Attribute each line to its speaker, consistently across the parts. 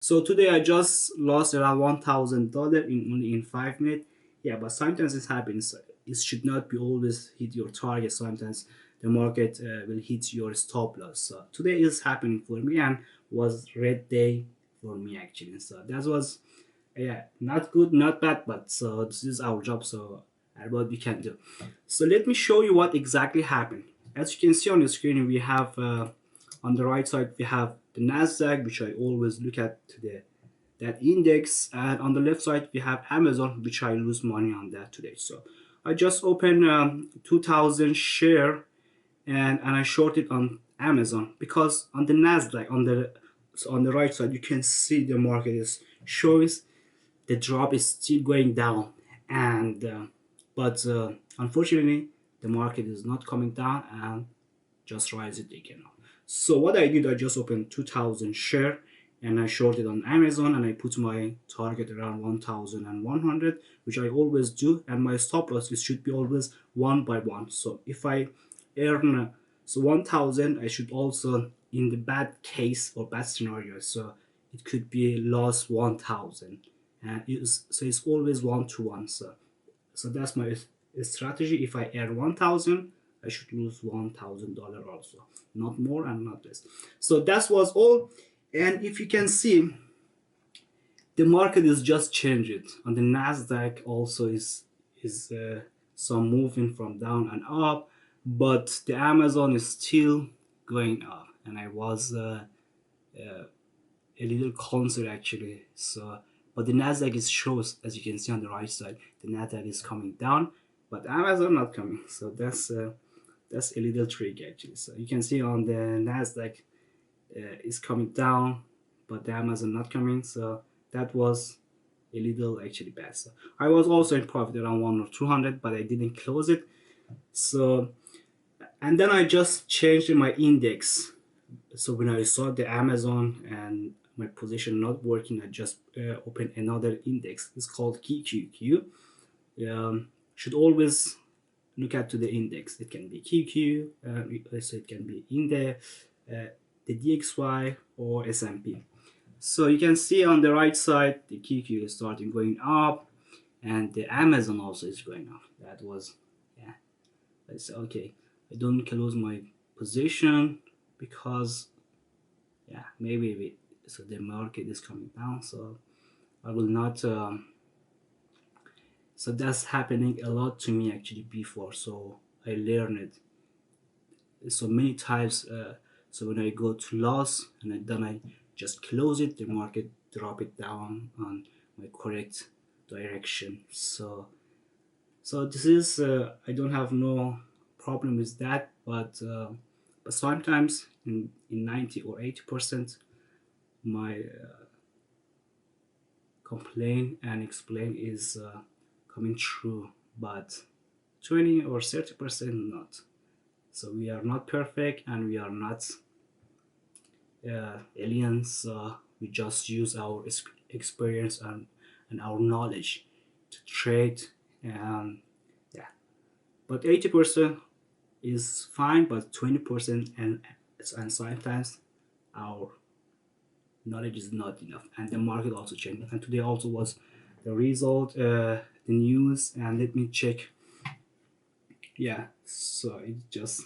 Speaker 1: So today I just lost around $1,000 in only in 5 minutes. Yeah, but sometimes it happens. It should not be always hit your target. Sometimes the market will hit your stop loss. So today is happening for me and was red day for me actually. So that was, yeah, not good, not bad, but so this is our job. So what we can do. So let me show you what exactly happened. As you can see on the screen, we have on the right side we have the Nasdaq, which I always look at today, that index, and on the left side we have Amazon, which I lose money on that today. So I just opened 2,000 share, and I shorted on Amazon because on the Nasdaq on the right side you can see the market is showing the drop is still going down, and but unfortunately the market is not coming down and just rise it again. So what I did, I just opened 2,000 share and I shorted on Amazon, and I put my target around 1,100, which I always do, and my stop loss should be always one by one. So if I earn 1,000, I should also, in the bad case or bad scenario, so it could be lost 1,000, and it's always one to one. So that's my strategy. If I earn 1,000, I should lose $1,000 also, not more and not less. So that was all. And if you can see, the market is just changing. On the Nasdaq also is some moving from down and up, but the Amazon is still going up, and I was a little concerned actually. So, but the Nasdaq is shows, as you can see on the right side, the Nasdaq is coming down, but Amazon not coming. So that's a little trick actually. So you can see on the Nasdaq is coming down, but the Amazon not coming. So that was a little actually bad. So I was also in profit around 1 or 200, but I didn't close it. So, and then I just changed my index. So when I saw the Amazon and my position not working, I just opened another index. It's called QQQ. Should always look at to the index. It can be QQ, so it can be in the DXY or S&P. So you can see on the right side the QQ is starting going up, and the Amazon also is going up. That was, yeah. I said okay, I don't close my position because, yeah, maybe so the market is coming down, so I will not so that's happening a lot to me actually before, so I learned it so many times. So when I go to loss and then I just close it, the market drop it down on my correct direction. So this is I don't have no problem with that, but sometimes in 90 or 80% my complain and explain is coming true, but 20 or 30% not. So we are not perfect and we are not aliens. We just use our experience and our knowledge to trade, and yeah, but 80% is fine, but 20% and sometimes our knowledge is not enough, and the market also changed. And today also was the result, the news, and let me check. Yeah, so it just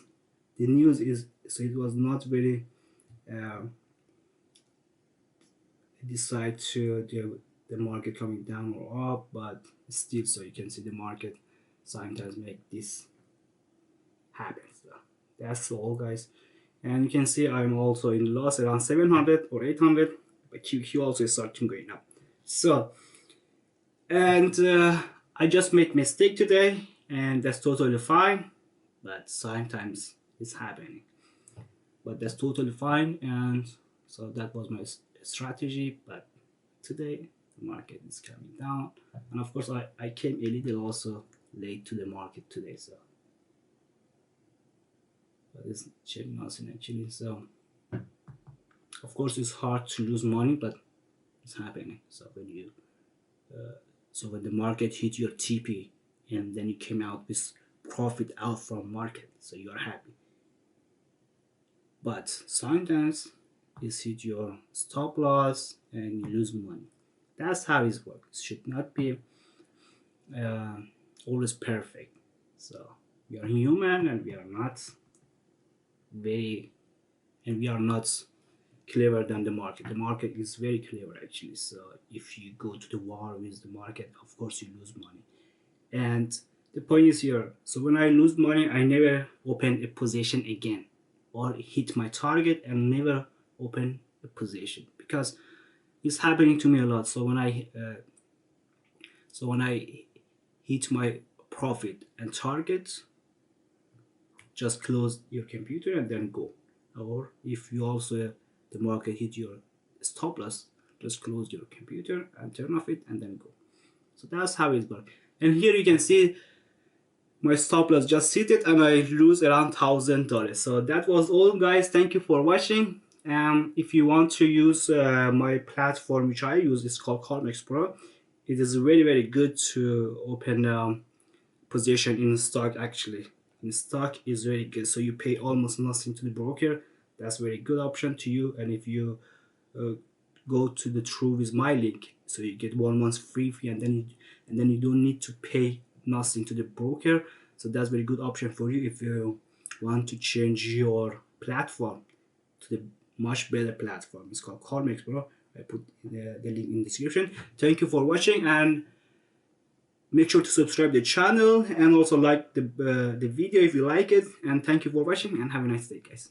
Speaker 1: the news is, so it was not very decide to the market coming down or up, but still, so you can see the market sometimes make this happen. So that's all, guys. And you can see I'm also in loss around 700 or 800, but QQ also is starting going up. So, and I just made mistake today, and that's totally fine, but sometimes it's happening, but that's totally fine. And so that was my strategy, but today the market is coming down, and of course I came a little also late to the market today, so but it's checking nothing actually. So of course it's hard to lose money, but it's happening. So when you so when the market hit your TP and then you came out with profit out from market, so you are happy. but sometimes you hit your stop loss and you lose money. That's how it works. It should not be always perfect. So we are human and we are not clever than the market. The market is very clever actually. So if you go to the war with the market, of course you lose money. And the point is here, so when I lose money, I never open a position again or hit my target and never open a position, because it's happening to me a lot. So when I hit my profit and target, just close your computer and then go. Or if you also the market hit your stop loss, just close your computer and turn off it and then go. So that's how it works. And here you can see my stop loss just hit it and I lose around $1,000. So that was all, guys. Thank you for watching. If you want to use my platform, which I use, it's called Colmex Pro. It is very good to open position in stock. Actually, in stock is very good. So you pay almost nothing to the broker. That's a very good option to you. And if you go to the True with my link, so you get 1 month free, and then you don't need to pay nothing to the broker. So that's a very good option for you if you want to change your platform to the much better platform. It's called Colmex Pro. I put the link in the description. Thank you for watching, and make sure to subscribe to the channel and also like the video if you like it. And thank you for watching and have a nice day, guys.